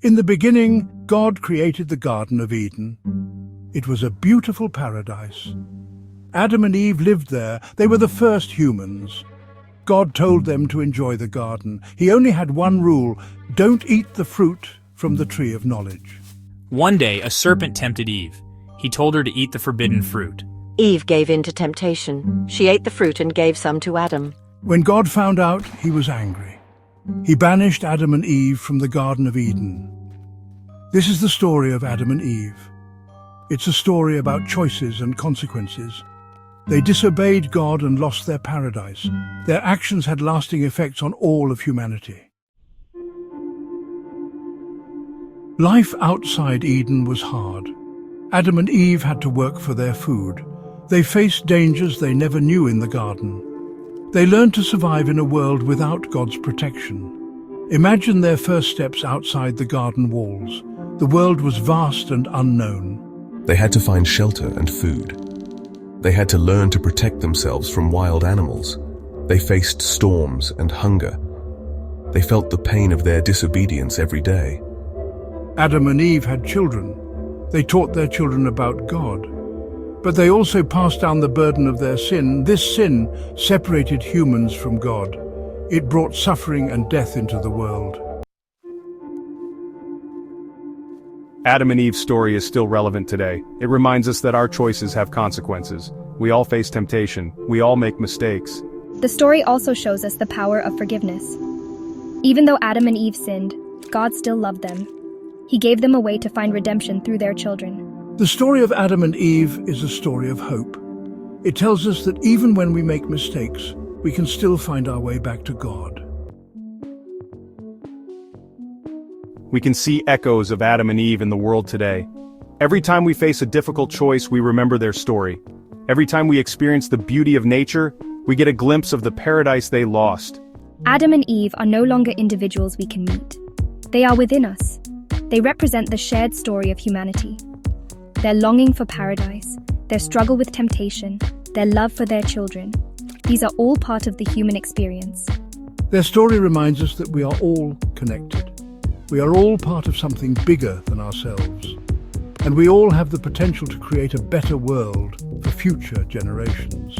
In the beginning, God created the Garden of Eden. It was a beautiful paradise. Adam and Eve lived there. They were the first humans. God told them to enjoy the garden. He only had one rule: don't eat the fruit from the tree of knowledge. One day, a serpent tempted Eve. He told her to eat the forbidden fruit. Eve gave in to temptation. She ate the fruit and gave some to Adam. When God found out, he was angry. He banished Adam and Eve from the Garden of Eden. This is the story of Adam and Eve. It's a story about choices and consequences. They disobeyed God and lost their paradise. Their actions had lasting effects on all of humanity. Life outside Eden was hard. Adam and Eve had to work for their food. They faced dangers they never knew in the garden. They learned to survive in a world without God's protection. Imagine their first steps outside the garden walls. The world was vast and unknown. They had to find shelter and food. They had to learn to protect themselves from wild animals. They faced storms and hunger. They felt the pain of their disobedience every day. Adam and Eve had children. They taught their children about God. But they also passed down the burden of their sin. This sin separated humans from God. It brought suffering and death into the world. Adam and Eve's story is still relevant today. It reminds us that our choices have consequences. We all face temptation. We all make mistakes. The story also shows us the power of forgiveness. Even though Adam and Eve sinned, God still loved them. He gave them a way to find redemption through their children. The story of Adam and Eve is a story of hope. It tells us that even when we make mistakes, we can still find our way back to God. We can see echoes of Adam and Eve in the world today. Every time we face a difficult choice, we remember their story. Every time we experience the beauty of nature, we get a glimpse of the paradise they lost. Adam and Eve are no longer individuals we can meet. They are within us. They represent the shared story of humanity. Their longing for paradise, their struggle with temptation, their love for their children. These are all part of the human experience. Their story reminds us that we are all connected. We are all part of something bigger than ourselves. And we all have the potential to create a better world for future generations.